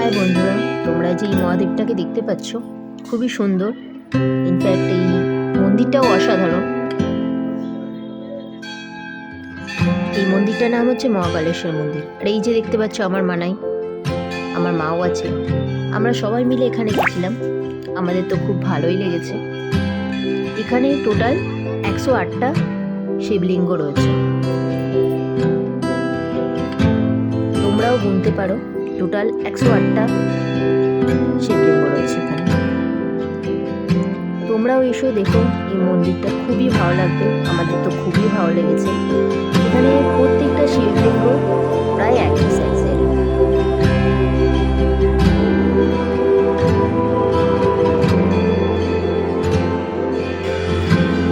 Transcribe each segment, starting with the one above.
High বন্ধুরা, তোমরা যে এই মহাদেবটাকে দেখতে পাচ্ছ খুবই সুন্দর। ইনফ্যাক্ট এই মন্দিরটাও অসাধারণ। এই মন্দিরটার নাম হচ্ছে মহাকালেশ্বর মন্দির। আর এই যে দেখতে পাচ্ছ আমার মানাই, আমার মাও আছে। আমরা সবাই মিলে এখানে গেছিলাম, আমাদের তো খুব ভালোই লেগেছে। এখানে টোটাল 108টা শিবলিঙ্গ রয়েছে, তোমরাও গুনতে পারো। টোটাল 108টা শিবলিঙ্গ রয়েছে এখানে। তোমরাও এসো, দেখো এই মন্দিরটা, খুবই ভালো লাগবে। আমাদের তো খুবই ভালো লেগেছে। এখানে প্রত্যেকটা শিবলিঙ্গ প্রায় একই সাইজের।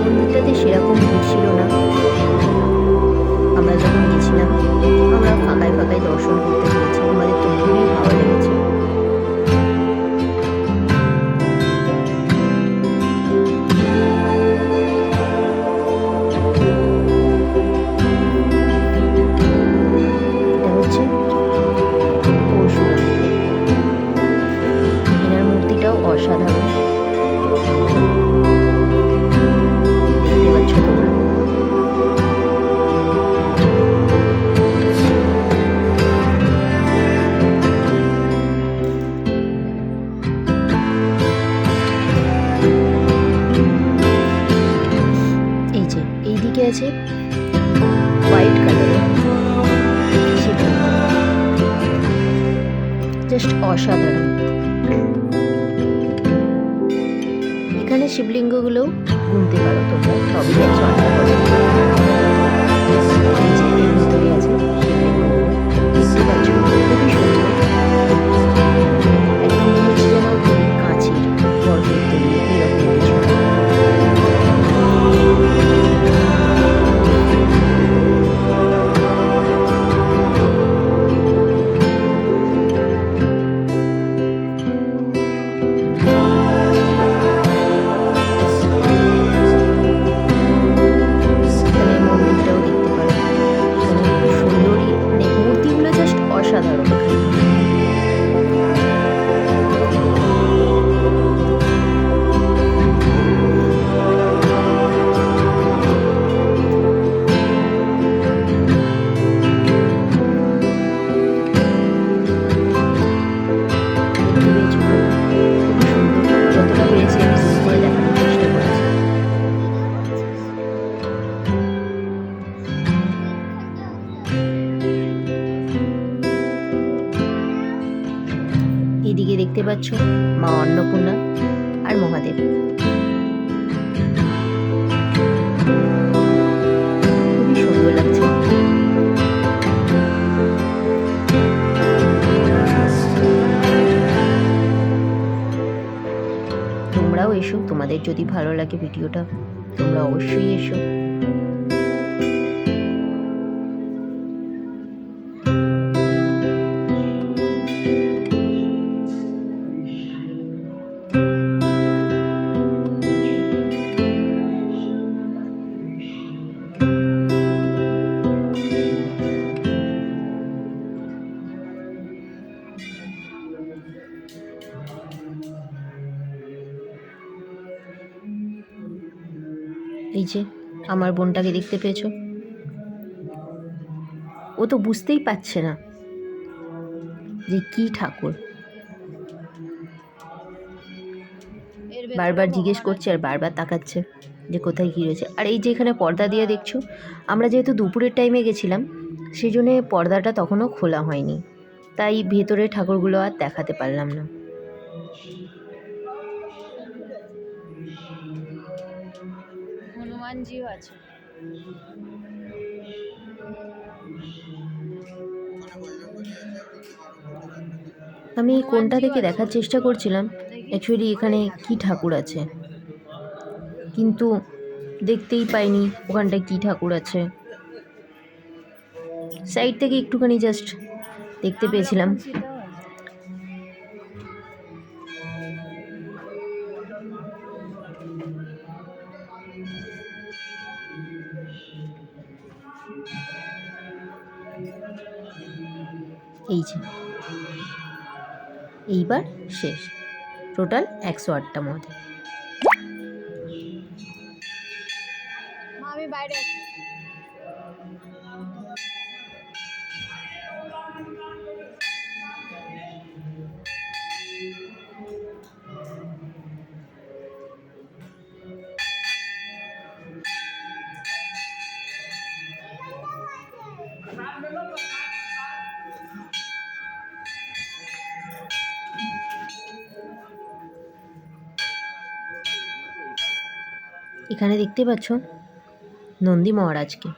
মন্দিরটাতে সেরকম ভিড় ছিল না। আমরা যখন গেছিলাম আমরা ফাঁকায় ফাঁকায় দর্শন করতে পেরেছি। আমাদের তো খুবই ভালো লেগেছে। এটা হচ্ছে পরশুরাম, এনার মূর্তিটাও অসাধারণ, দেখতে পাচ্ছ তোমরা। এই যে এইদিকে আছে হোয়াইট কালারের শিবলিঙ্গ, জাস্ট অসাধারণ। এখানে শিবলিঙ্গগুলো গুনতে পারো তোমরা, সবই 108টা করে। এই যে এর ভিতরে আছে শিবলিঙ্গগুলো, দেখতে পাচ্ছ খুবই সুন্দর। একদম মনে হচ্ছে যেন কাঁচের বরফের তৈরি, এরকম কিছু। এখানে মন্দিরটাও দেখতে পারো, এখানে খুব সুন্দরই, মানে মূর্তিগুলো জাস্ট অসাধারণ। দেখতে পেয়েছো তো? খুবই সুন্দর। যতটা পেরেছি আমি zoom করে দেখানোর চেষ্টা করেছি। এদিকে দেখতে পাচ্ছ মা অন্নপূর্ণা আর মহাদেব, খুবই সুন্দর লাগছে। তোমরাও এসো, তোমাদের যদি ভালো লাগে ভিডিওটা তোমরা অবশ্যই এসো। এই যে আমার বোনটাকে দেখতে পেয়েছো, ও তো বুঝতেই পারছে না যে কি ঠাকুর। বারবার জিজ্ঞেস করছে আর বারবার তাকাচ্ছে যে কোথায় কী রয়েছে। আর এই যে এখানে পর্দা দিয়ে দেখছো, আমরা যেহেতু দুপুরের টাইমে গেছিলাম সেই জন্যে পর্দাটা তখনও খোলা হয়নি, তাই ভেতরে ঠাকুরগুলো আর দেখাতে পারলাম না। হনুমানজিও আছে। আমি কোনটা থেকে দেখার চেষ্টা করছিলাম অ্যাকচুয়ালি এখানে কি ঠাকুর আছে, কিন্তু দেখতেই পাইনি ওখানটায় কি ঠাকুর আছে। সাইড থেকে একটুখানি জাস্ট দেখতে পেয়েছিলাম। এই যে এইবার শেষ। টোটাল 108টা মন্দির। আমি বাইরে আছি। এখানে দেখতে পাচ্ছ নন্দী মহারাজকে।